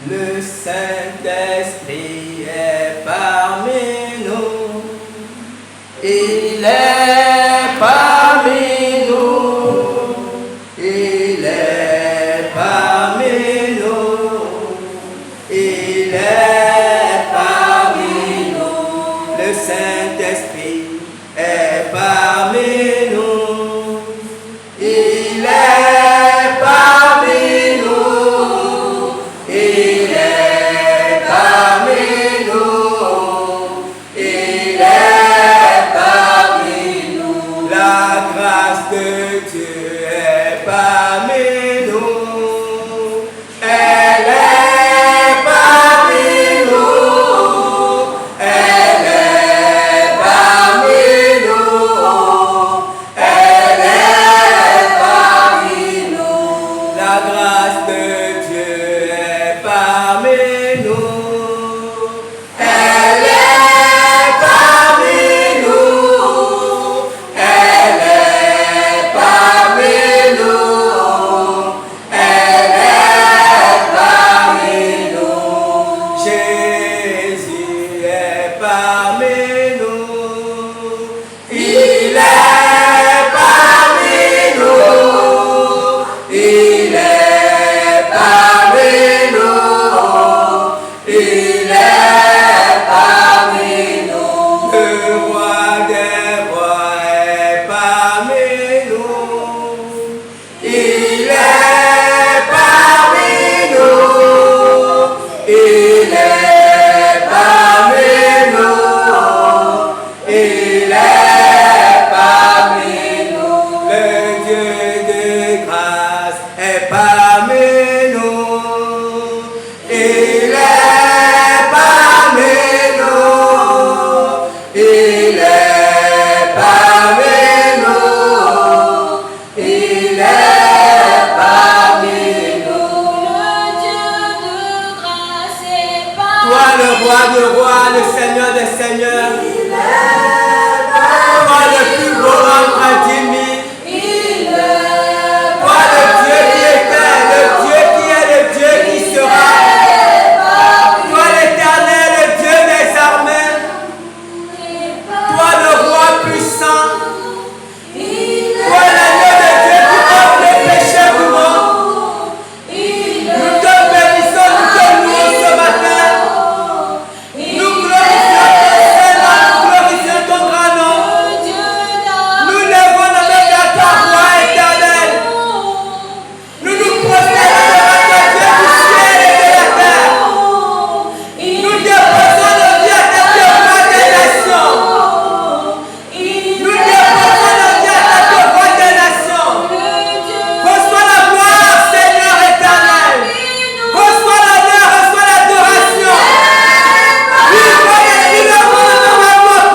Le Saint-Esprit est parmi nous. Il est parmi nous. Il est parmi nous. Il est parmi nous. Le Saint-Esprit est parmi nous. Il est parmi nous. Il est parmi nous. Il est parmi nous. La grâce de Dieu est parmi nous. Elle est parmi nous. Elle est parmi nous. Elle est parmi nous. La grâce de Dieu est parmi nous. Elle est parmi nous. Elle est parmi nous. Elle est parmi nous. Jésus est parmi nous. Il est parmi nous. Il est parmi nous. Il est parmi nous. Le roi des rois est parmi nous. Il est parmi nous. Il est parmi nous. Il est parmi nous. Le Dieu de grâce est parmi nous. Il est parmi nous. Il est parmi nous. Il est parmi nous. Le Dieu de grâce est parmi Toi le roi de rois, le Seigneur des seigneurs, toi le plus beau homme à 10 000, toi le Dieu qui était, le Dieu qui est, le Dieu qui sera, toi l'éternel, le Dieu des armées, toi le roi puissant, toi l'agneau de Dieu qui ôte les péchés du monde. Nous te bénissons, nous te louons ce matin. Nous glorifions ton Seigneur, nous glorifions ton grand nom. Nous levons nos mains à ta voix éternelle. Nous nous prosternons devant ton Dieu du ciel et de la terre. Nous déposons nos vies à ta voix des nations. Nous déposons nos vies à ta voix des nations. Reçois la gloire, Seigneur éternel. Reçois l'honneur, reçois l'adoration.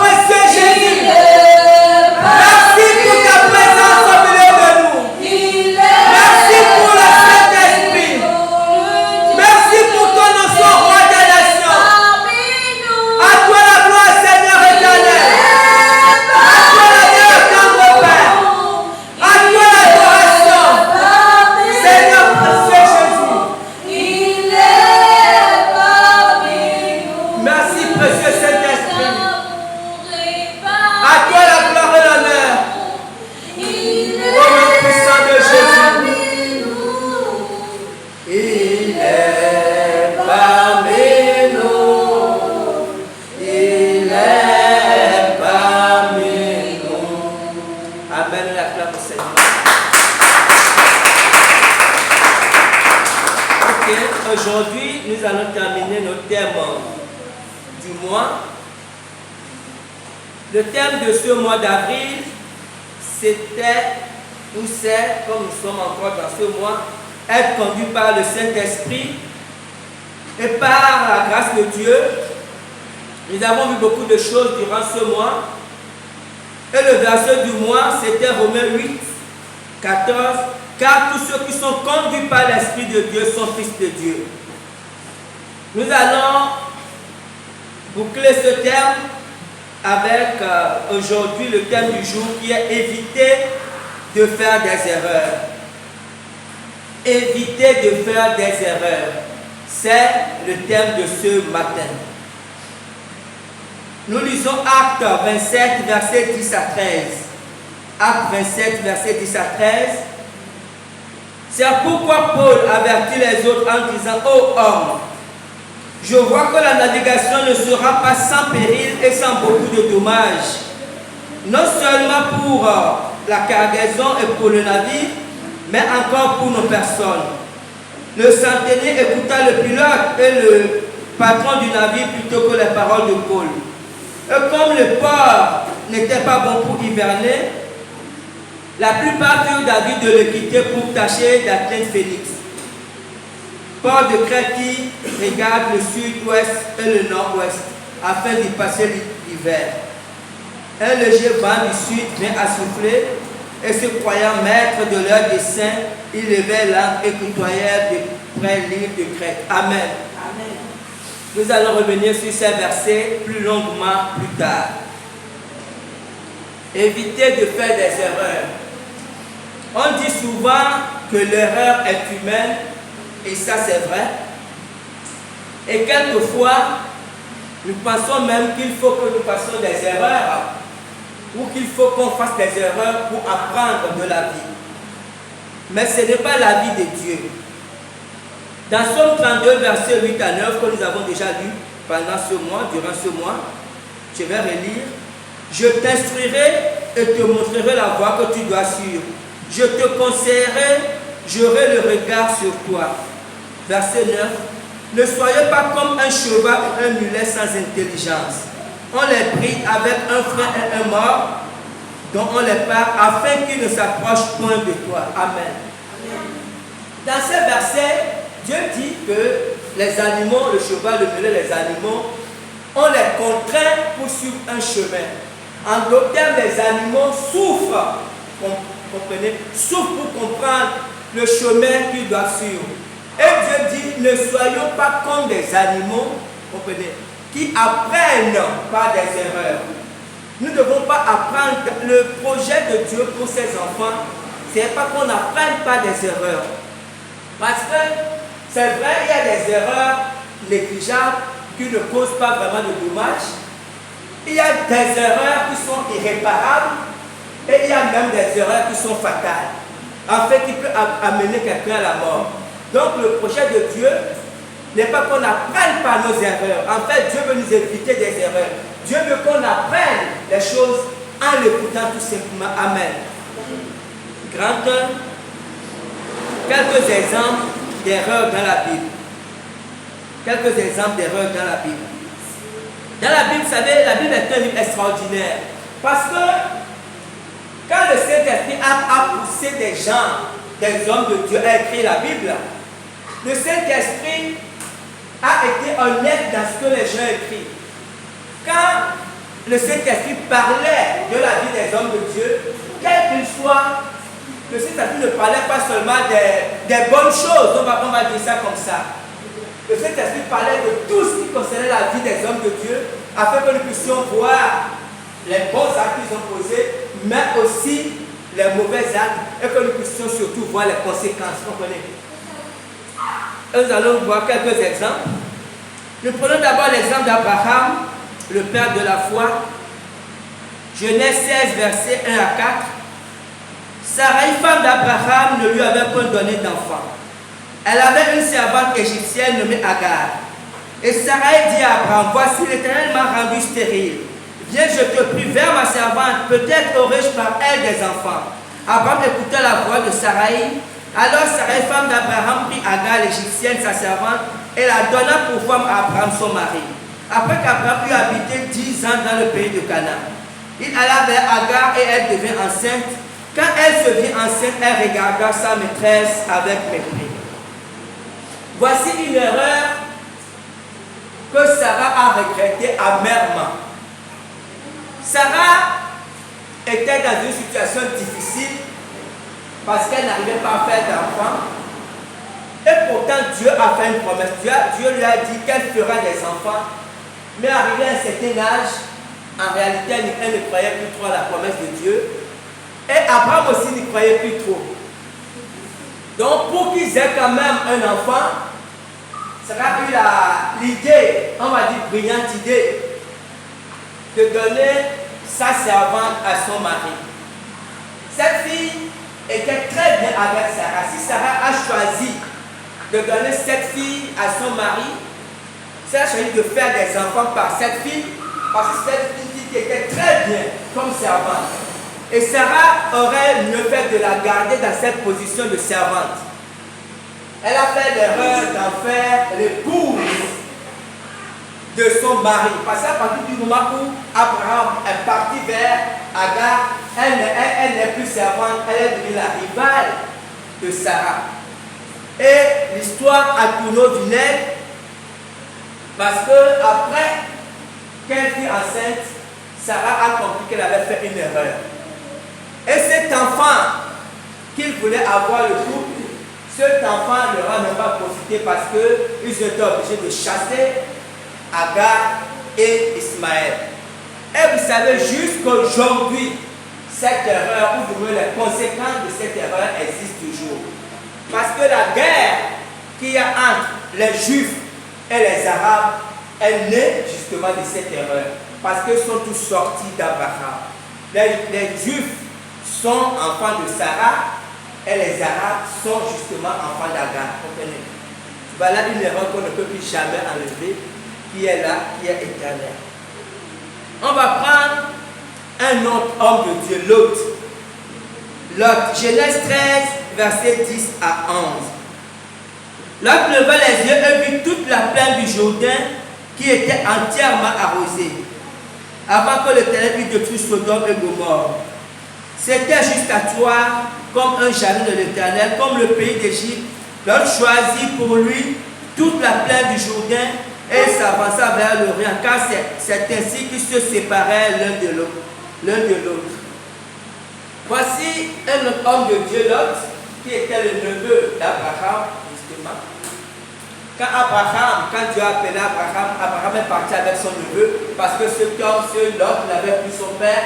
Précieux Jésus. Merci pour ta présence au milieu de nous. Merci pour le Saint-Esprit. Merci pour ton nom, roi des nations. À toi la gloire, Seigneur éternel. À toi l'honneur, tendre Père. À toi l'adoration. Seigneur précieux Jésus. Merci précieux Saint-Esprit. À toi la gloire et l'honneur. Au nom puissant de Jésus. Il est parmi nous. Il est parmi nous. Amen. La gloire au Seigneur. Ok, aujourd'hui, nous allons terminer nos thèmes du mois. Le thème de ce mois d'avril, c'était, ou c'est, comme nous sommes encore dans ce mois, être conduit par le Saint-Esprit et par la grâce de Dieu. Nous avons vu beaucoup de choses durant ce mois. Et le verset du mois, c'était Romains 8, 14. Car tous ceux qui sont conduits par l'Esprit de Dieu sont fils de Dieu. Nous allons boucler ce terme avec aujourd'hui le thème du jour qui est éviter de faire des erreurs. Éviter de faire des erreurs. C'est le thème de ce matin. Nous lisons Actes 27, versets 10 à 13. Actes 27, versets 10 à 13. C'est pourquoi Paul avertit les autres en disant: ô homme, je vois que la navigation ne sera pas sans péril et sans beaucoup de dommages, non seulement pour la cargaison et pour le navire, mais encore pour nos personnes. Le centenier écouta le pilote et le patron du navire plutôt que les paroles de Paul. Et comme le port n'était pas bon pour hiverner, la plupart furent d'avis de le quitter pour tâcher d'atteindre Phénix, port de Crète qui regarde le sud-ouest et le nord-ouest, afin d'y passer l'hiver. Un léger vent du sud vint à souffler, et se croyant maîtres de leur dessein, ils levaient l'ancre et côtoyèrent de près l'île de Crète. Amen. Amen. Nous allons revenir sur ces versets plus longuement plus tard. Évitez de faire des erreurs. On dit souvent que l'erreur est humaine, et ça c'est vrai. Et quelquefois, nous pensons même qu'il faut que nous fassions des erreurs, ou qu'il faut qu'on fasse des erreurs pour apprendre de la vie. Mais ce n'est pas la vie de Dieu. Dans Somme 32, versets 8 à 9, que nous avons déjà lu pendant ce mois, durant ce mois, je vais relire. Je t'instruirai et te montrerai la voie que tu dois suivre. Je te conseillerai, j'aurai le regard sur toi. Verset 9. Ne soyez pas comme un cheval ou un mulet sans intelligence. On les bride avec un frein et un mort, dont on les part, afin qu'ils ne s'approchent point de toi. Amen. Dans ces versets, Dieu dit que les animaux, le cheval, le mulet, les animaux, on les contraint pour suivre un chemin. En d'autres termes, les animaux souffrent, comprenez, souffrent pour comprendre le chemin qu'ils doivent suivre. Et Dieu dit, ne soyons pas comme des animaux, comprenez, qui apprennent par des erreurs. Nous ne devons pas apprendre. Le projet de Dieu pour ses enfants, ce n'est pas qu'on apprenne par des erreurs. Parce que c'est vrai, il y a des erreurs négligeables qui ne causent pas vraiment de dommages. Il y a des erreurs qui sont irréparables et il y a même des erreurs qui sont fatales. En fait, qui peut amener quelqu'un à la mort. Donc le projet de Dieu n'est pas qu'on apprenne par nos erreurs. En fait, Dieu veut nous éviter des erreurs. Dieu veut qu'on apprenne les choses en l'écoutant tout simplement. Amen. Grand 1, quelques exemples d'erreurs dans la Bible. Quelques exemples d'erreurs dans la Bible. Dans la Bible, vous savez, la Bible est un livre extraordinaire. Parce que quand le Saint-Esprit a poussé des gens, des hommes de Dieu à écrire la Bible, le Saint-Esprit a été honnête dans ce que les gens écrivent. Quand le Saint-Esprit parlait de la vie des hommes de Dieu, quel qu'il soit, le Saint-Esprit ne parlait pas seulement des bonnes choses, on va dire ça comme ça. Le Saint-Esprit parlait de tout ce qui concernait la vie des hommes de Dieu, afin que nous puissions voir les bons actes qu'ils ont posés, mais aussi les mauvais actes, et que nous puissions surtout voir les conséquences. Vous comprenez? Nous allons voir quelques exemples. Nous prenons d'abord l'exemple d'Abraham, le père de la foi. Genèse 16, versets 1 à 4. Sarai, femme d'Abraham, ne lui avait point donné d'enfant. Elle avait une servante égyptienne nommée Agar. Et Sarai dit à Abraham, voici l'Éternel m'a rendu stérile. Viens, je te prie, vers ma servante, peut-être aurai-je par elle des enfants. Abraham écouta la voix de Sarai. Alors Sarai, femme d'Abraham, prit Agar l'égyptienne, sa servante, et la donna pour femme à Abraham, son mari. Après qu'Abraham eut habité 10 ans dans le pays de Canaan, il alla vers Agar et elle devint enceinte. Quand elle se vit enceinte, elle regarda sa maîtresse avec mépris. Voici une erreur que Sarah a regrettée amèrement. Sarah était dans une situation difficile parce qu'elle n'arrivait pas à faire d'enfants. Et pourtant, Dieu a fait une promesse. Dieu lui a dit qu'elle fera des enfants. Mais arrivé à un certain âge, en réalité, elle ne croyait plus trop à la promesse de Dieu. Et Abraham aussi n'y croyait plus trop. Donc, pour qu'ils aient quand même un enfant, Sarah a eu l'idée, on va dire brillante idée, de donner sa servante à son mari. Cette fille était très bien avec Sarah. Si Sarah a choisi de donner cette fille à son mari, Sarah a choisi de faire des enfants par cette fille, parce que cette fille qui était très bien comme servante. Et Sarah aurait mieux fait de la garder dans cette position de servante. Elle a fait l'erreur d'en faire l'épouse de son mari. Parce qu'à partir du moment où Abraham est parti vers Agar, elle n'est plus servante, elle est devenue la rivale de Sarah. Et l'histoire a tourné au vinaigre parce que après qu'elle fut enceinte, Sarah a compris qu'elle avait fait une erreur. Et cet enfant qu'il voulait avoir le couple, cet enfant ne leur a même pas profité parce qu'ils étaient obligés de chasser Agar et Ismaël. Et vous savez, jusqu'aujourd'hui, cette erreur, ou du moins les conséquences de cette erreur existent toujours. Parce que la guerre qu'il y a entre les Juifs et les Arabes, elle naît justement de cette erreur. Parce qu'ils sont tous sortis d'Abraham. Les Juifs sont enfants de Sarah et les Arabes sont justement enfants d'Agar. Comprenez? Voilà une erreur qu'on ne peut plus jamais enlever, qui est là, qui est éternelle. On va prendre un autre homme de Dieu, Lot. Lot, Genèse 13, versets 10 à 11. Lot leva les yeux et vit toute la plaine du Jourdain qui était entièrement arrosée, avant que l'Éternel eût détruit Sodome et Gomorrhe. C'était juste à toi comme un jardin de l'Éternel, comme le pays d'Égypte. Lot choisit pour lui toute la plaine du Jourdain et s'avança vers l'Orient, car c'est ainsi qu'ils se séparaient l'un de l'autre. Voici un autre homme de Dieu, Lot, qui était le neveu d'Abraham, justement. Quand Dieu a appelé Abraham, Abraham est parti avec son neveu, parce que cet homme, ce Lot, n'avait plus son père,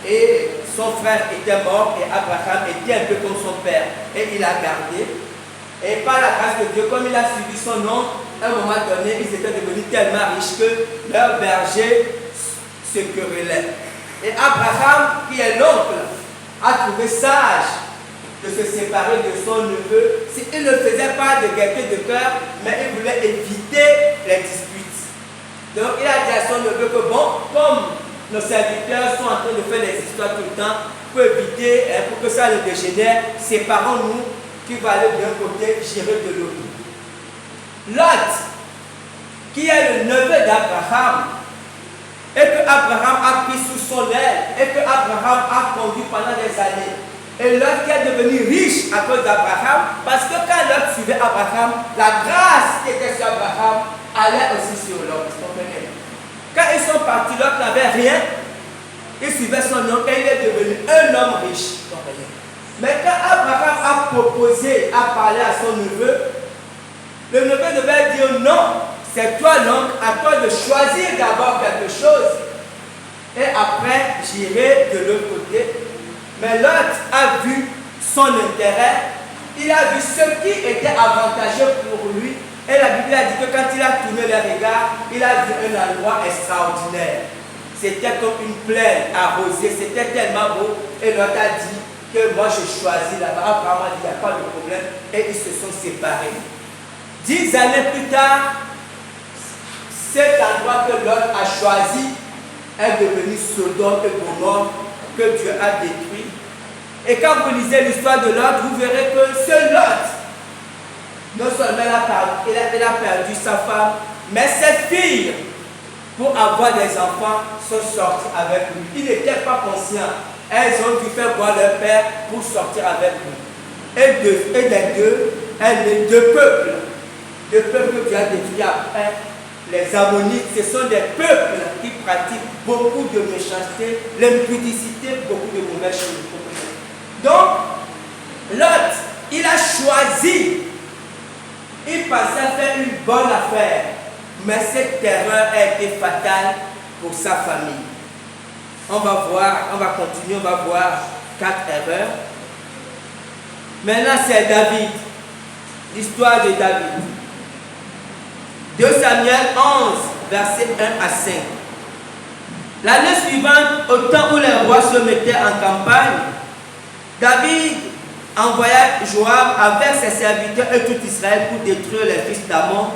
et son frère était mort, et Abraham était un peu comme son père, et il a gardé. Et par la grâce de Dieu, comme il a suivi son nom, à un moment donné, ils étaient devenus tellement riches que leurs bergers se querellaient. Et Abraham, qui est l'oncle, a trouvé sage de se séparer de son neveu. Il ne faisait pas de gaieté de cœur, mais il voulait éviter les disputes. Donc il a dit à son neveu que bon, comme nos serviteurs sont en train de faire des histoires tout le temps, pour éviter, pour que ça ne dégénère, séparons-nous, qui va aller d'un côté, j'irai de l'autre. Lot, qui est le neveu d'Abraham, et que Abraham a pris sous son aile, et que Abraham a conduit pendant des années. Et Lot qui est devenu riche à cause d'Abraham, parce que quand Lot suivait Abraham, la grâce qui était sur Abraham allait aussi sur Lot. Quand ils sont partis, Lot n'avait rien, il suivait son nom et il est devenu un homme riche. Mais quand Abraham a proposé à parler à son neveu, le neveu devait dire non, c'est toi l'oncle, à toi de choisir d'abord quelque chose. Et après, j'irai de l'autre côté. Mais Lot a vu son intérêt, il a vu ce qui était avantageux pour lui. Et la Bible a dit que quand il a tourné les regards, il a vu un endroit extraordinaire. C'était comme une plaine arrosée, c'était tellement beau. Et Lot a dit que moi je choisis là-bas. Abraham a dit, il n'y a pas de problème. Et ils se sont séparés. 10 années plus tard, cet endroit que Lot a choisi est devenu Sodome et Gomorrhe que Dieu a détruit. Et quand vous lisez l'histoire de Lot, vous verrez que ce Lot, non seulement il a perdu sa femme, mais ses filles, pour avoir des enfants, sont sorties avec lui. Il n'était pas conscient. Elles ont dû faire boire leur père pour sortir avec lui. Et les deux peuples que Dieu a détruits après, les Ammonites, ce sont des peuples qui pratiquent beaucoup de méchanceté, l'impudicité, beaucoup de mauvaises choses. Donc, Lot, il a choisi, il pensait faire une bonne affaire, mais cette erreur a été fatale pour sa famille. On va voir, on va continuer, on va voir 4 erreurs. Maintenant, c'est David, l'histoire de David. 2 Samuel 11, versets 1 à 5. L'année suivante, au temps où les rois se mettaient en campagne, David envoya Joab avec ses serviteurs et tout Israël pour détruire les fils d'Ammon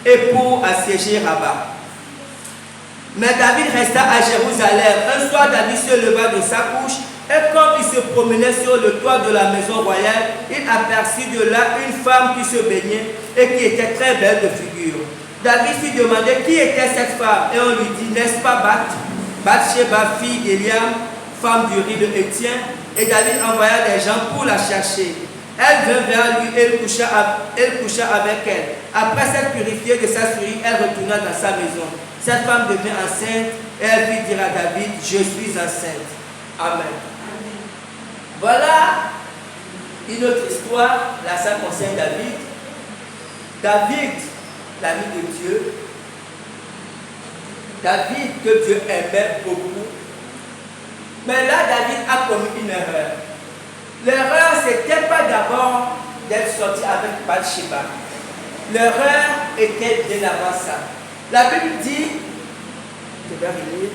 et pour assiéger Rabat. Mais David resta à Jérusalem. Un soir, David se leva de sa couche et comme il se promenait sur le toit de la maison royale, il aperçut de là une femme qui se baignait et qui était très belle de figure. David fit demander qui était cette femme et on lui dit, n'est-ce pas Bathsheba, fille d'Eliam, femme du riz de Étienne? Et David envoya des gens pour la chercher. Elle vint vers lui et elle coucha avec elle. Après s'être purifiée de sa souris, elle retourna dans sa maison. Cette femme devint enceinte et elle fit dire à David, je suis enceinte. Amen. Voilà une autre histoire. Là, ça concerne David. David, l'ami de Dieu. David, que Dieu aimait beaucoup. Mais là, David a commis une erreur. L'erreur, ce n'était pas d'abord d'être sorti avec Bathsheba. L'erreur était bien avant ça. La Bible dit, je vais relire,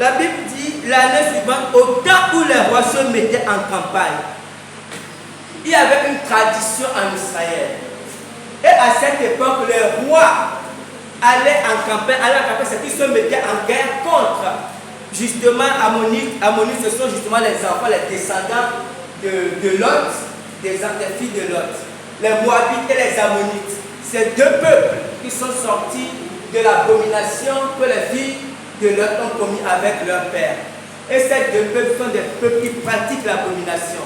la Bible dit, l'année suivante, au temps où les rois se mettaient en campagne, il y avait une tradition en Israël. Et à cette époque, les rois allaient en campagne, c'est qu'ils se mettaient en guerre contre justement Ammonites. Ammonites, ce sont justement les enfants, les descendants de Lot, des filles de Lot. Les Moabites et les Ammonites. C'est deux peuples qui sont sortis de l'abomination que les filles de Lot ont commis avec leur père. Et ces deux peuples sont des peuples qui pratiquent l'abomination.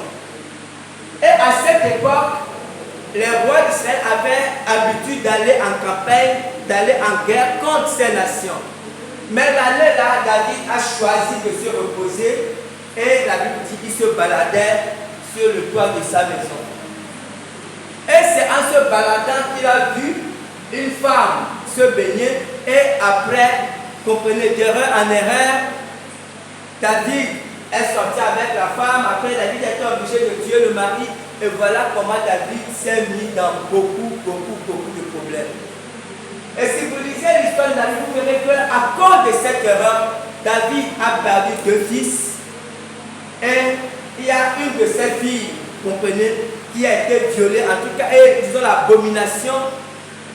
Et à cette époque, les rois d'Israël avaient l'habitude d'aller en campagne, d'aller en guerre contre ces nations. Mais l'année-là, David a choisi de se reposer et la Bible dit qu'il se baladait sur le toit de sa maison. Et c'est en se baladant qu'il a vu une femme se baigner et après, comprenez, d'erreur en erreur, David est sorti avec la femme. Après, David a été obligé de tuer le mari. Et voilà comment David s'est mis dans beaucoup de problèmes. Et si vous lisez l'histoire de David, vous verrez qu'à cause de cette erreur, David a perdu 2 fils. Et il y a une de ses filles, comprenez, qui a été violée. En tout cas, et disons l'abomination,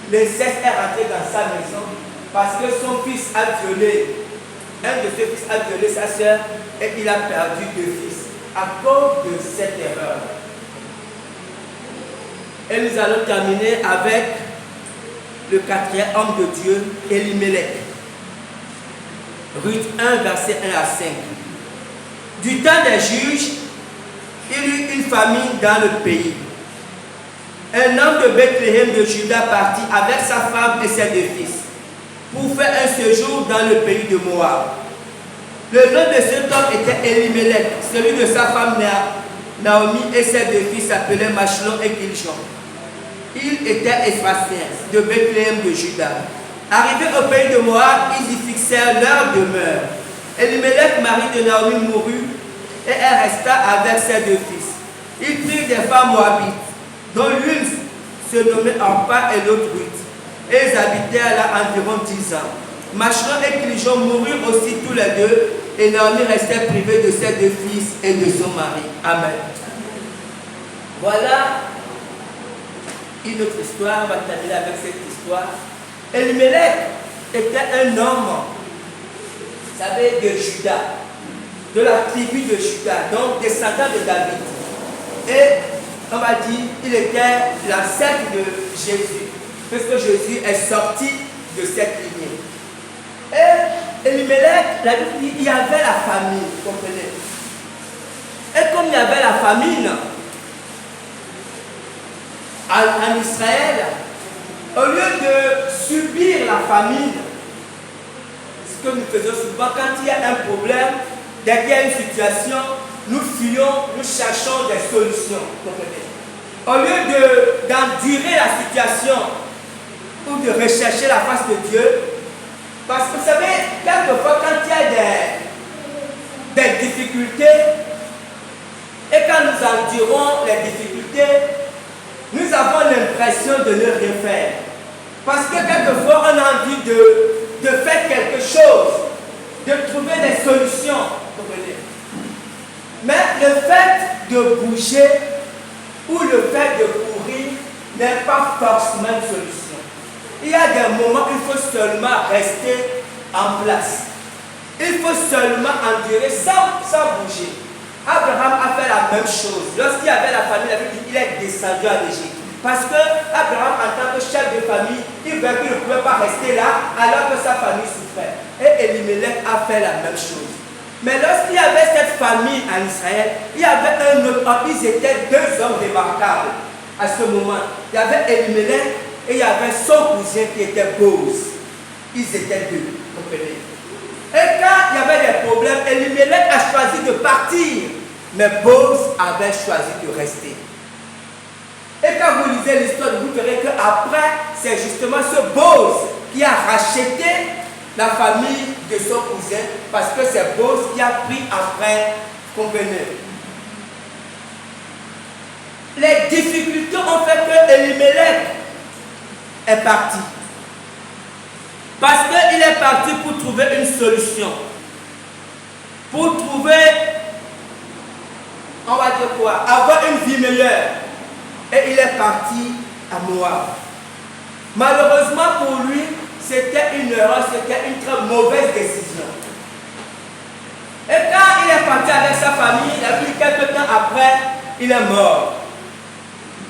l'inceste est rentré dans sa maison parce que son fils a violé. Un de ses fils a violé sa soeur et il a perdu 2 fils à cause de cette erreur. Et nous allons terminer avec le 4e homme de Dieu, Elimelech. Ruth 1, verset 1 à 5. Du temps des juges, il y eut une famine dans le pays. Un homme de Bethléem de Juda partit avec sa femme et ses 2 fils pour faire un séjour dans le pays de Moab. Le nom de cet homme était Elimelech, celui de sa femme Naomi et ses 2 fils s'appelaient Machlon et Kilchon. Ils étaient Éphrathiens de Bethléem de Juda. Arrivés au pays de Moab, ils y fixèrent leur demeure. Elimelech, mari de Naomi, mourut et elle resta avec ses 2 fils. Ils prirent des femmes moabites, dont l'une se nommait Orpa et l'autre Ruth. Et ils habitèrent là environ 10 ans. Machlon et Kilchon moururent aussi tous les 2 et Naomi restait privée de ses 2 fils et de son mari. Amen. Voilà une autre histoire, on va terminer avec cette histoire. Elimelech était un homme, vous savez, de Juda, de la tribu de Juda, donc descendant de David. Et on va dire, il était l'ancêtre de Jésus, parce que Jésus est sorti de cette lignée. Et Elimelech, la Bible dit, il y avait la famine, vous comprenez. Et comme il y avait la famine, en Israël, au lieu de subir la famine, ce que nous faisons souvent, quand il y a un problème, dès qu'il y a une situation, nous fuyons, nous cherchons des solutions. Au lieu d'endurer la situation ou de rechercher la face de Dieu, parce que vous savez, quelquefois quand il y a des difficultés, et quand nous endurons les difficultés, nous avons l'impression de ne rien faire. Parce que quelquefois, on a envie de faire quelque chose, de trouver des solutions. Mais le fait de bouger ou le fait de courir n'est pas forcément une solution. Il y a des moments où il faut seulement rester en place. Il faut seulement endurer sans bouger. Abraham a fait la même chose. Lorsqu'il avait la famille, il est descendu en Égypte. Parce que Abraham, en tant que chef de famille, il voyait qu'il ne pouvait pas rester là alors que sa famille souffrait. Et Elimelech a fait la même chose. Mais lorsqu'il y avait cette famille en Israël, il y avait un autre homme, ils étaient deux hommes remarquables à ce moment. Il y avait Elimelech et il y avait son cousin qui était Boz. Ils étaient deux, comprenez. Et quand il y avait des problèmes, Elimelech a choisi de partir, mais Boz avait choisi de rester. Et quand vous lisez l'histoire, vous verrez qu'après, c'est justement ce Boz qui a racheté la famille de son cousin, parce que c'est Boz qui a pris après, comprenez. Les difficultés ont fait que Elimelech est parti. Parce qu'il est parti pour trouver une solution. Pour trouver, on va dire quoi, avoir une vie meilleure. Et il est parti à Moab. Malheureusement pour lui, c'était une erreur, c'était une très mauvaise décision. Et quand il est parti avec sa famille, il a vu quelques temps après, il est mort.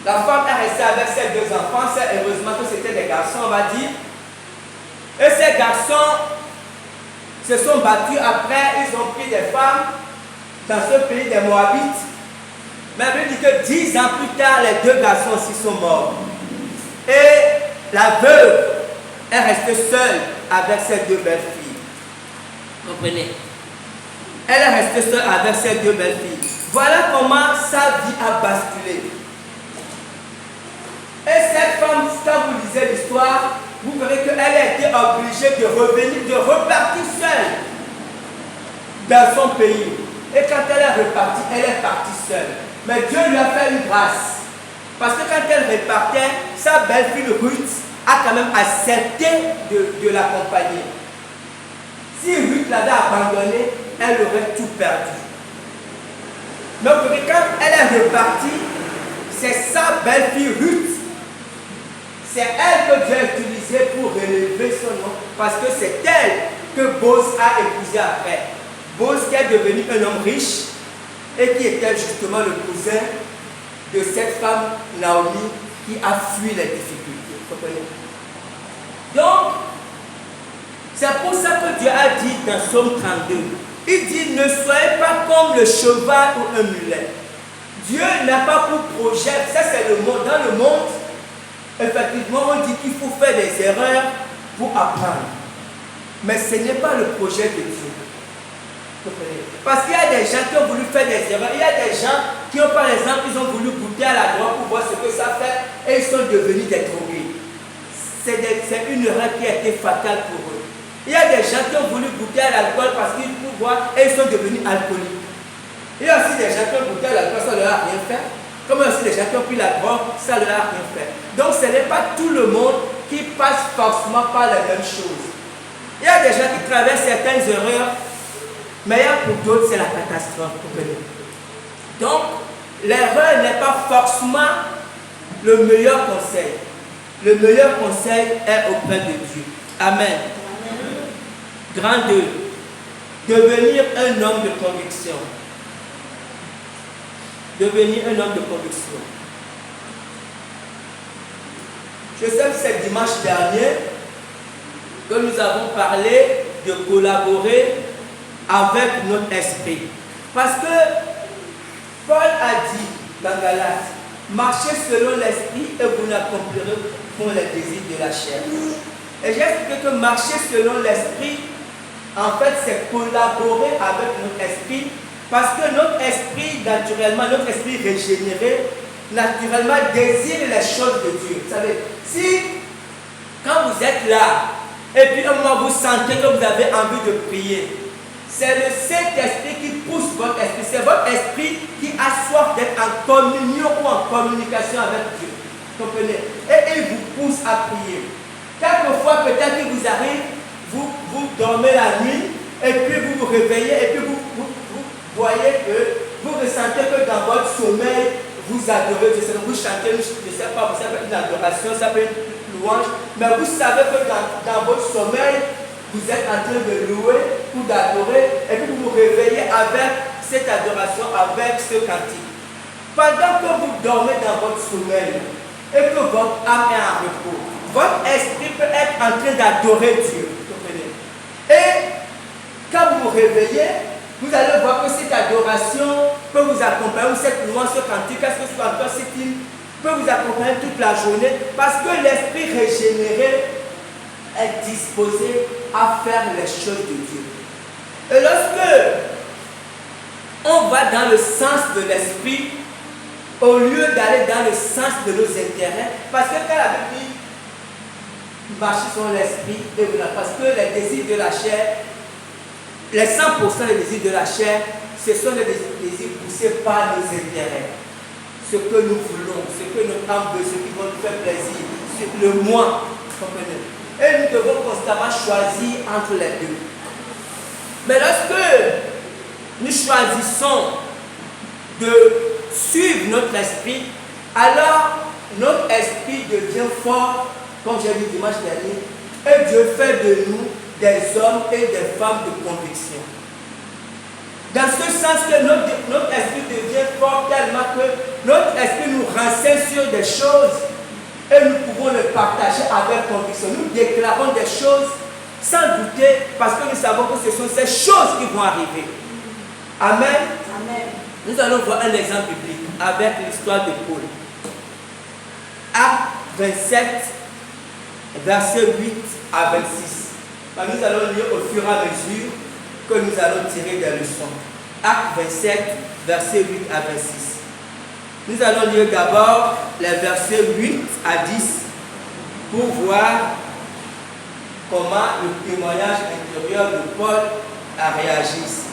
La femme est restée avec ses deux enfants, c'est heureusement que c'était des garçons, on va dire. Et ces garçons se sont battus après, ils ont pris des femmes dans ce pays des Moabites. Mais il dit que 10 ans plus tard, les deux garçons aussi sont morts. Et la veuve est restée seule avec ses deux belles filles. Comprenez? Elle est restée seule avec ses deux belles filles. Voilà comment sa vie a basculé. Et cette femme, quand vous lisez l'histoire, vous verrez qu'elle a été obligée de revenir, de repartir seule dans son pays. Et quand elle est repartie, elle est partie seule. Mais Dieu lui a fait une grâce. Parce que quand elle repartait, sa belle-fille Ruth a quand même accepté de l'accompagner. Si Ruth l'avait abandonnée, elle aurait tout perdu. Mais vous voyez, quand elle est repartie, c'est sa belle-fille Ruth. C'est elle que Dieu a utilisée pour relever son nom. Parce que c'est elle que Boz a épousé après. Boz qui est devenu un homme riche et qui était justement le cousin de cette femme Naomi qui a fui les difficultés. Vous comprenez? Donc, c'est pour ça que Dieu a dit dans Psaume 32, il dit, ne soyez pas comme le cheval ou un mulet. Dieu n'a pas pour projet, ça c'est le monde, dans le monde, effectivement on dit qu'il faut faire des erreurs pour apprendre. Mais ce n'est pas le projet de Dieu. Parce qu'il y a des gens qui ont voulu faire des erreurs. Il y a des gens qui ont, par exemple, ils ont voulu goûter à la drogue pour voir ce que ça fait et ils sont devenus des drogués. C'est une erreur qui a été fatale pour eux. Il y a des gens qui ont voulu goûter à l'alcool parce qu'ils pouvaient boire et ils sont devenus alcooliques. Il y a aussi des gens qui ont goûté à l'alcool, ça ne leur a rien fait. Comme il y a aussi des gens qui ont pris la drogue, ça ne leur a rien fait. Donc ce n'est pas tout le monde qui passe forcément par les mêmes choses. Il y a des gens qui traversent certaines erreurs, mais pour d'autres, c'est la catastrophe. Donc, l'erreur n'est pas forcément le meilleur conseil. Le meilleur conseil est auprès de Dieu. Amen. Grand 2. Devenir un homme de conviction. Devenir un homme de conviction. Je sais que c'est dimanche dernier que nous avons parlé de collaborer avec notre esprit. Parce que Paul a dit dans Galates, marchez selon l'esprit et vous n'accomplirez pour les désirs de la chair. Et j'ai expliqué que marcher selon l'esprit, en fait, c'est collaborer avec notre esprit, parce que notre esprit, naturellement, notre esprit régénéré, naturellement désire les choses de Dieu. Vous savez, si quand vous êtes là, et puis un moment vous sentez que vous avez envie de prier, c'est le Saint-Esprit qui pousse votre esprit. C'est votre esprit qui a soif d'être en communion ou en communication avec Dieu. Comprenez? Et il vous pousse à prier. dormez la nuit, et puis vous vous réveillez, et puis vous voyez que vous ressentez que dans votre sommeil, vous adorez Dieu, vous chantez, je ne sais pas, ça peut être une adoration, ça peut être une louange, mais vous savez que dans votre sommeil, vous êtes en train de louer ou d'adorer, et puis vous vous réveillez avec cette adoration, avec ce cantique. Pendant que vous dormez dans votre sommeil, et que votre âme est en repos, votre esprit peut être en train d'adorer Dieu. Et quand vous vous réveillez, vous allez voir que cette adoration peut vous accompagner, ou cette louange, ce cantique, qu'est-ce que ce soit encore, cette hymne, peut vous accompagner toute la journée, parce que l'esprit régénéré est disposé à faire les choses de Dieu. Et lorsque on va dans le sens de l'esprit, au lieu d'aller dans le sens de nos intérêts, parce que quand la Bible dit marcher sur l'esprit, parce que les désirs de la chair, les 100% des désirs de la chair, ce sont les désirs poussés par nos intérêts. Ce que nous voulons, ce que notre âme veut, ce qui va nous faire plaisir, le moi, comprenez. Et nous devons constamment choisir entre les deux. Mais lorsque nous choisissons de suivre notre esprit, alors notre esprit devient fort, comme j'ai dit dimanche dernier, et Dieu fait de nous des hommes et des femmes de conviction. Dans ce sens que notre esprit devient fort tellement que notre esprit nous renseigne sur des choses et nous pouvons le partager avec conviction. Nous déclarons des choses sans douter parce que nous savons que ce sont ces choses qui vont arriver. Amen. Amen. Nous allons voir un exemple biblique avec l'histoire de Paul. Acte 27, versets 8 à 26. Nous allons lire au fur et à mesure que nous allons tirer des leçons. Acte 27, versets 8 à 26. Nous allons lire d'abord les versets 8 à 10 pour voir comment le témoignage intérieur de Paul a réagi ici.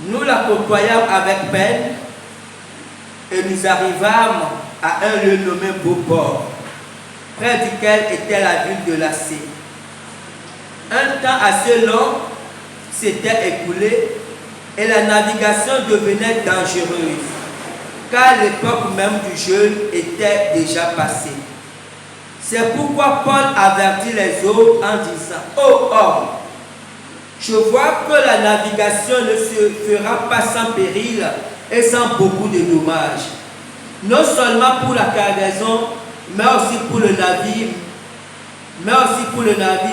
Nous l'accompagnâmes avec peine et nous arrivâmes à un lieu nommé Beauport, près duquel était la ville de Lacée. Un temps assez long s'était écoulé et la navigation devenait dangereuse, car l'époque même du jeûne était déjà passée. C'est pourquoi Paul avertit les autres en disant: ô homme, je vois que la navigation ne se fera pas sans péril et sans beaucoup de dommages, non seulement pour la cargaison, mais aussi pour le navire,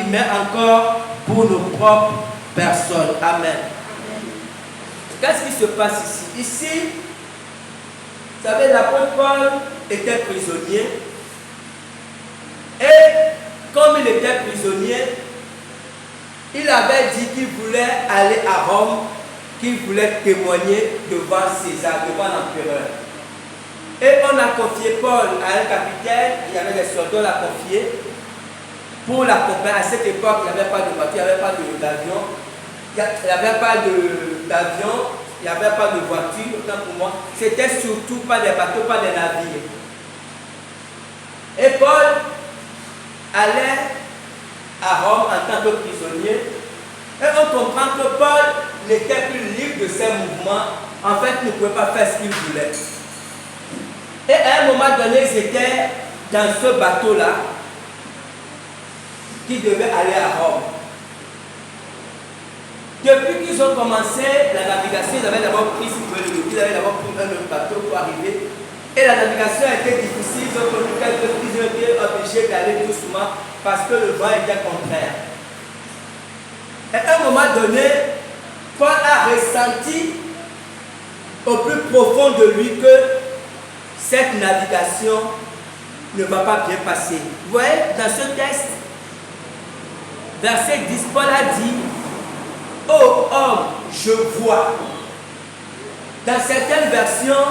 mais encore pour nos propres personnes. Amen. Qu'est-ce qui se passe ici? Ici, vous savez, l'apôtre Paul était prisonnier. Et comme il était prisonnier, il avait dit qu'il voulait aller à Rome, qu'il voulait témoigner devant César, devant l'empereur. Et on a confié Paul à un capitaine, il y avait des soldats, on l'a confié pour l'accompagner. À cette époque, il n'y avait pas de voiture, il n'y avait pas d'avion, il n'y avait pas d'avion, il n'y avait pas de voiture, autant pour moi. C'était surtout pas des bateaux, pas des navires. Et Paul allait à Rome en tant que prisonnier. Et on comprend que Paul n'était plus libre de ses mouvements. En fait, il ne pouvait pas faire ce qu'il voulait. Et à un moment donné, ils étaient dans ce bateau-là qui devait aller à Rome. Depuis qu'ils ont commencé la navigation, ils avaient d'abord pris, ils avaient d'abord pris un autre bateau pour arriver. Et la navigation a été difficile, ils ont été obligés d'aller doucement parce que le vent était contraire. Et à un moment donné, Paul a ressenti au plus profond de lui que cette navigation ne va pas bien passer. Vous voyez, dans ce texte, verset 10, Paul a dit: ô homme, je vois. Dans certaines versions,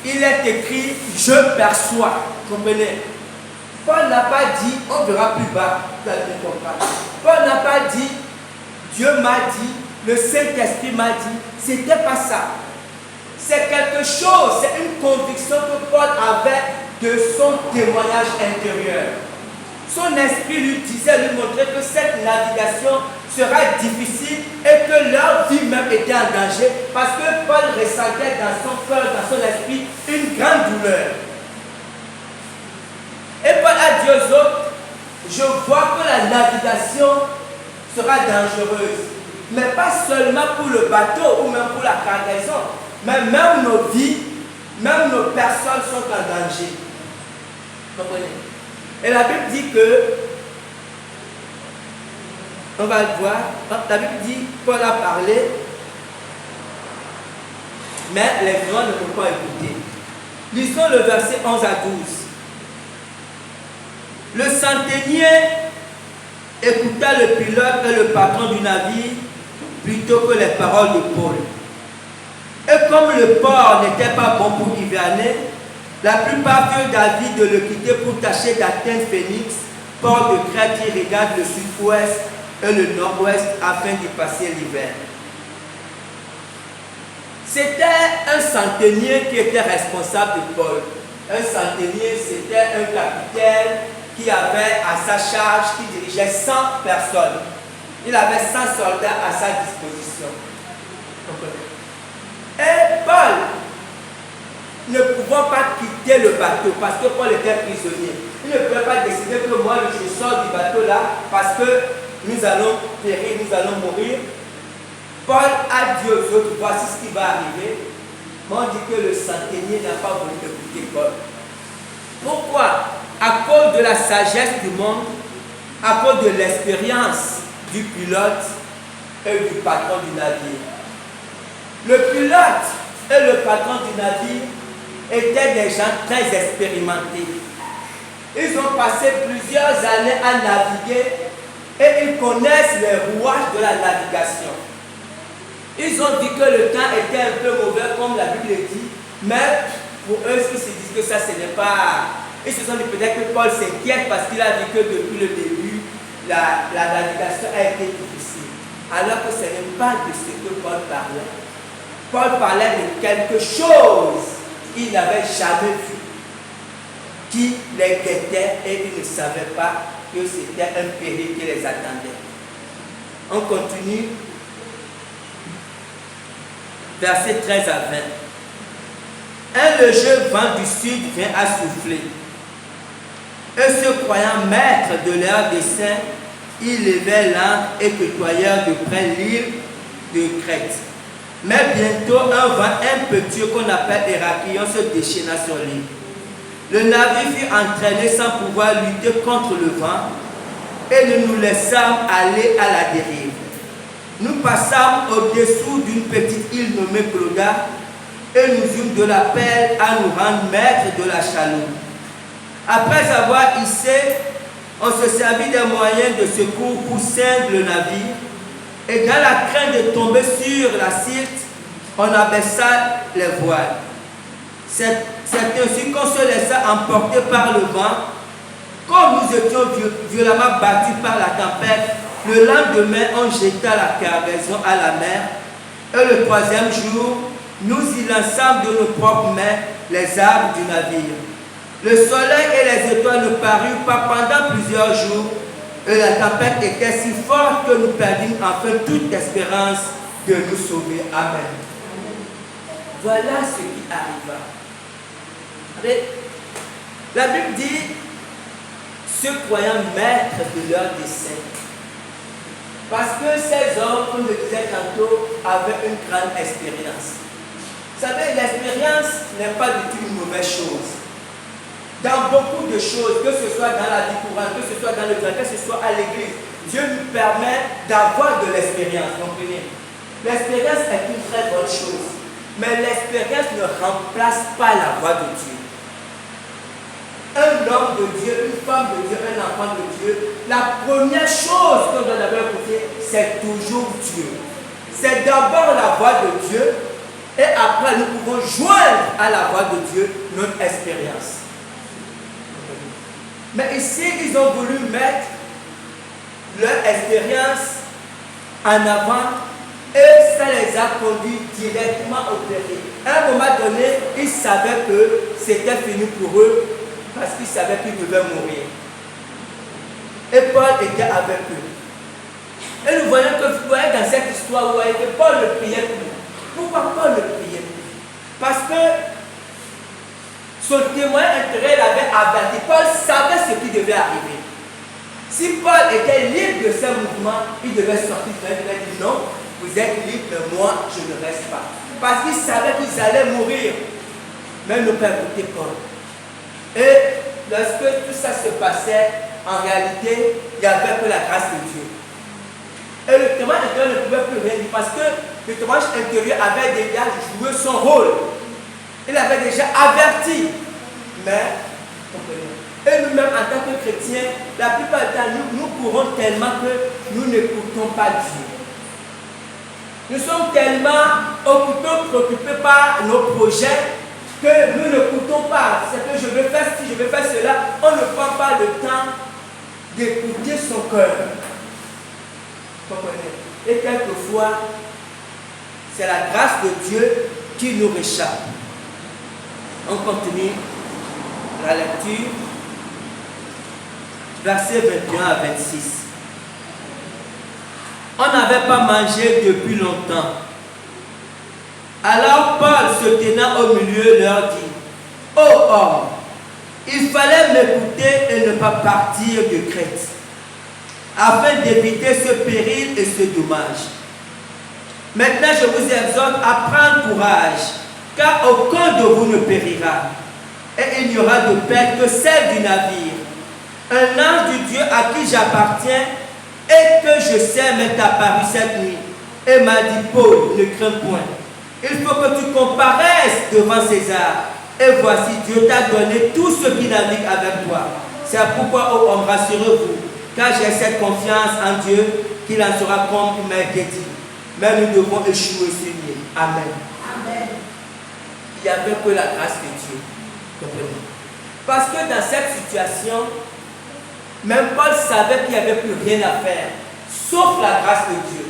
il est écrit: je perçois. Vous comprenez? Paul n'a pas dit: on verra plus bas. Paul n'a pas dit: Dieu m'a dit, le Saint-Esprit m'a dit. C'était pas ça. C'est quelque chose, c'est une conviction que Paul avait de son témoignage intérieur. son esprit lui disait, lui montrait que cette navigation sera difficile et que leur vie même était en danger parce que Paul ressentait dans son cœur, dans son esprit, une grande douleur. Et Paul a dit aux autres, je vois que la navigation sera dangereuse, mais pas seulement pour le bateau ou même pour la cargaison, mais même nos vies, même nos personnes sont en danger. Vous comprenez? Et la Bible dit que, on va le voir, la Bible dit, Paul a parlé, mais les gens ne peuvent pas écouter. Lisons le verset 11 à 12. Le centenier écouta le pilote et le patron du navire plutôt que les paroles de Paul. Et comme le port n'était pas bon pour hiverner, la plupart furent d'avis de le quitter pour tâcher d'atteindre Phénix, port de Crète qui regarde le sud-ouest et le nord-ouest afin d'y passer l'hiver. C'était un centenier qui était responsable de Paul. Un centenier, c'était un capitaine qui avait à sa charge, qui dirigeait 100 personnes. Il avait 100 soldats à sa disposition. Et Paul, ne pouvant pas quitter le bateau parce que Paul était prisonnier, il ne pouvait pas décider que moi je sors du bateau là parce que nous allons périr, nous allons mourir. Paul a dit aux autres, voici ce qui va arriver. Mais on dit que le centenier n'a pas voulu écouter Paul. Pourquoi? À cause de la sagesse du monde, à cause de l'expérience du pilote et du patron du navire. Le pilote et le patron du navire étaient des gens très expérimentés. Ils ont passé plusieurs années à naviguer et ils connaissent les rouages de la navigation. Ils ont dit que le temps était un peu mauvais, comme la Bible dit, mais pour eux, ils se disent que ça, ce n'est pas... Ils se sont dit peut-être que Paul s'inquiète parce qu'il a dit que depuis le début, la navigation a été difficile. Alors que ce n'est pas de ce que Paul parlait. Paul parlait de quelque chose qu'il n'avait jamais vu, qui les guettait et ils ne savaient pas que c'était un péril qui les attendait. On continue. Versets 13 à 20. Un léger vent du sud vient à souffler. Et se croyant maître de leur dessein, ils levaient l'ancre et côtoyèrent de près l'île de Crète. Mais bientôt, un vent impétueux qu'on appelle Héraclion se déchaîna sur l'île. Le navire fut entraîné sans pouvoir lutter contre le vent et nous nous laissâmes aller à la dérive. Nous passâmes au-dessous d'une petite île nommée Clauda et nous eûmes de la peine à nous rendre maîtres de la chaloupe. Après avoir hissé, on se servit des moyens de secours pour ceindre le navire et dans la crainte de tomber sur la Syrte, on abaissa les voiles. C'est ainsi qu'on se laissa emporter par le vent. Comme nous étions violemment battus par la tempête, le lendemain, on jeta la cargaison à la mer et le troisième jour, nous y lançâmes de nos propres mains les arbres du navire. Le soleil et les étoiles ne parurent pas pendant plusieurs jours et la tempête était si forte que nous perdîmes enfin toute espérance de nous sauver. Amen. Voilà ce qui arriva. La Bible dit, se croyant maîtres de leur dessein. Parce que ces hommes, comme je le disais tantôt, avaient une grande expérience. Vous savez, l'expérience n'est pas du tout une mauvaise chose. Dans beaucoup de choses, que ce soit dans la vie courante, que ce soit dans le travail, que ce soit à l'église, Dieu nous permet d'avoir de l'expérience. Comprenez? L'expérience est une très bonne chose. Mais l'expérience ne remplace pas la voix de Dieu. Un homme de Dieu, une femme de Dieu, un enfant de Dieu, la première chose qu'on doit d'abord écouter, c'est toujours Dieu. C'est d'abord la voix de Dieu et après nous pouvons joindre à la voix de Dieu notre expérience. Mais ici, ils ont voulu mettre leur expérience en avant et ça les a conduits directement au péril. À un moment donné, ils savaient que c'était fini pour eux parce qu'ils savaient qu'ils devaient mourir. Et Paul était avec eux. Et nous voyons que vous voyez dans cette histoire, vous voyez que Paul le priait pour eux. Pourquoi Paul le priait pour eux? Parce que son témoin intérieur l'avait averti. Paul savait ce qui devait arriver. Si Paul était libre de ses mouvements, il devait sortir. Il devait dire non, vous êtes libre, mais moi, je ne reste pas. Parce qu'il savait qu'ils allaient mourir. Mais ne pas écouter Paul. Et lorsque tout ça se passait, en réalité, il n'y avait que la grâce de Dieu. Et le témoin intérieur ne pouvait plus rien dire parce que le témoin intérieur avait déjà joué son rôle. Il avait déjà averti. Mais, et nous-mêmes, en tant que chrétiens, la plupart du temps, nous courons tellement que nous n'écoutons pas Dieu. Nous sommes tellement occupés, préoccupés par nos projets que nous n'écoutons pas. C'est que je veux faire ci, je veux faire cela. On ne prend pas le temps d'écouter son cœur. Comprenez? Et quelquefois, c'est la grâce de Dieu qui nous réchappe. On continue la lecture, versets 21 à 26. On n'avait pas mangé depuis longtemps. Alors Paul, se tenant au milieu, leur dit: ô homme, il fallait m'écouter et ne pas partir de Crète, afin d'éviter ce péril et ce dommage. Maintenant, je vous exhorte à prendre courage, car aucun de vous ne périra, et il n'y aura de perte que celle du navire. Un ange du Dieu à qui j'appartiens et que je sais m'est apparu cette nuit, et m'a dit: Paul, ne crains point. Il faut que tu comparaisses devant César. Et voici, Dieu t'a donné tout ce qui navigue avec toi. C'est pourquoi, ô homme, rassurez-vous, car j'ai cette confiance en Dieu qu'il en sera comme il m'a été dit. Mais nous devons échouer sur lui. Amen. Amen. Il n'y avait que la grâce de Dieu. Comprenez? Parce que dans cette situation, même Paul savait qu'il n'y avait plus rien à faire, sauf la grâce de Dieu.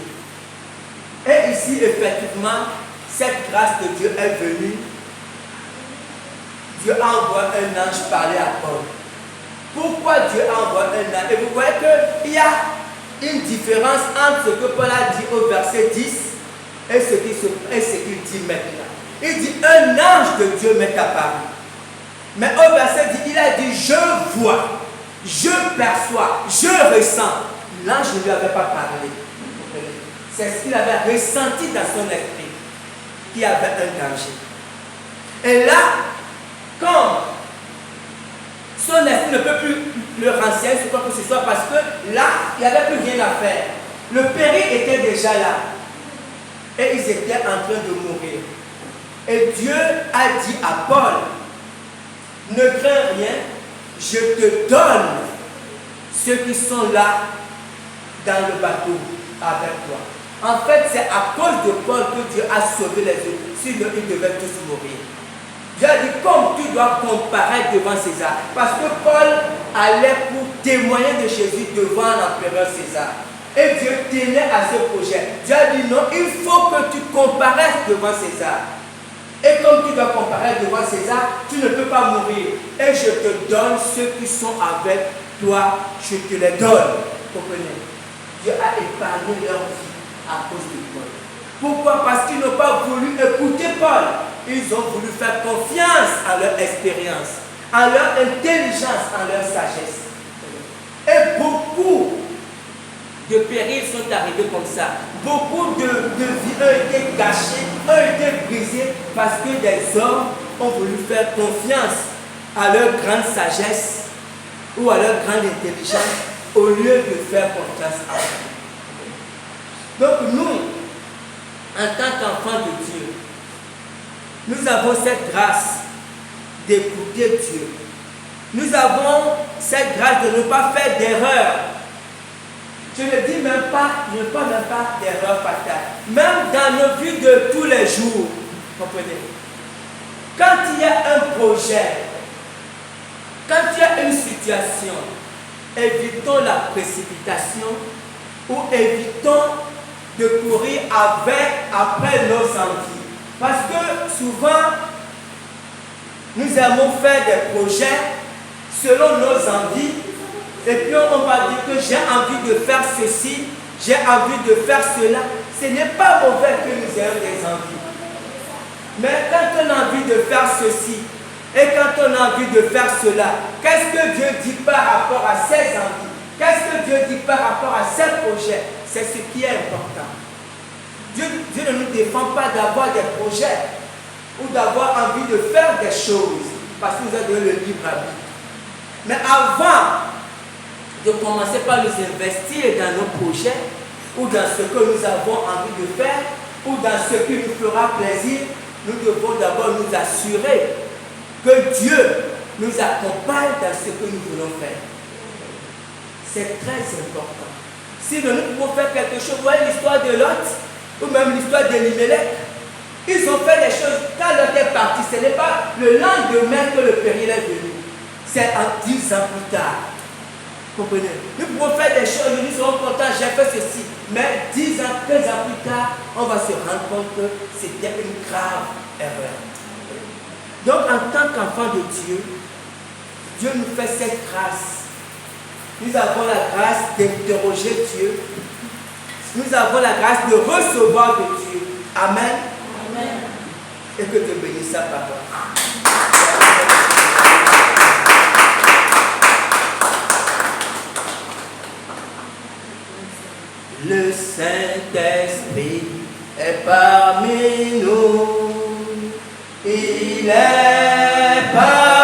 Et ici, effectivement, cette grâce de Dieu est venue. Dieu a envoyé un ange parler à Paul. Pourquoi Dieu a envoyé un ange? Et vous voyez qu'il y a une différence entre ce que Paul a dit au verset 10 et ce qu'il dit maintenant. Il dit: un ange de Dieu m'est apparu. Mais au verset 10, il a dit: je vois, je perçois, je ressens. L'ange ne lui avait pas parlé. C'est ce qu'il avait ressenti dans son esprit, qu'il y avait un danger. Et là, comme son esprit ne peut plus le renseigner sur quoi que ce soit, parce que là, il n'y avait plus rien à faire. Le péril était déjà là. Et ils étaient en train de mourir. Et Dieu a dit à Paul: ne crains rien, je te donne ceux qui sont là dans le bateau avec toi. En fait, c'est à cause de Paul que Dieu a sauvé les autres. Sinon, ils devaient tous mourir. Dieu a dit: comme tu dois comparaître devant César. Parce que Paul allait pour témoigner de Jésus devant l'empereur César. Et Dieu tenait à ce projet. Dieu a dit: non, il faut que tu comparaisses devant César. Et comme tu dois comparaître devant César, tu ne peux pas mourir. Et je te donne ceux qui sont avec toi, je te les donne. Comprenez? Dieu a épargné leur vie à cause de Paul. Pourquoi? Parce qu'ils n'ont pas voulu écouter Paul. Ils ont voulu faire confiance à leur expérience, à leur intelligence, à leur sagesse. Et beaucoup de périls sont arrivés comme ça. Beaucoup de vies ont été gâchées, ont été brisées parce que des hommes ont voulu faire confiance à leur grande sagesse ou à leur grande intelligence au lieu de faire confiance à eux. Donc nous, en tant qu'enfants de Dieu, nous avons cette grâce d'écouter Dieu. Nous avons cette grâce de ne pas faire d'erreur. Je ne dis même pas, je ne parle même pas d'erreur fatale. Même dans nos vies de tous les jours, comprenez? Quand il y a un projet, quand il y a une situation, évitons la précipitation ou évitons de courir après nos envies. Parce que souvent, nous aimons faire des projets selon nos envies et puis on va dire que j'ai envie de faire ceci, j'ai envie de faire cela. Ce n'est pas mauvais que nous ayons des envies. Mais quand on a envie de faire ceci, et quand on a envie de faire cela, qu'est-ce que Dieu dit par rapport à ses envies? Qu'est-ce que Dieu dit par rapport à ses projets? C'est ce qui est important. Dieu ne nous défend pas d'avoir des projets ou d'avoir envie de faire des choses parce qu'il nous a donné le libre arbitre. Mais avant de commencer par nous investir dans nos projets ou dans ce que nous avons envie de faire ou dans ce qui nous fera plaisir, nous devons d'abord nous assurer que Dieu nous accompagne dans ce que nous voulons faire. C'est très important. Si nous pouvons faire quelque chose, vous voyez l'histoire de Lot ou même l'histoire d'Elimelech, ils ont fait des choses. Quand Lot est parti, ce n'est pas le lendemain que le péril est venu. C'est en 10 ans plus tard. Comprenez? Nous pouvons faire des choses, nous serons contents, j'ai fait ceci. Mais 10 ans, 15 ans plus tard, on va se rendre compte que c'était une grave erreur. Donc, en tant qu'enfant de Dieu, Dieu nous fait cette grâce. Nous avons la grâce d'interroger Dieu. Nous avons la grâce de recevoir de Dieu. Amen. Amen. Et que Dieu bénisse sa parole. Le Saint-Esprit est parmi nous. Il est parmi nous.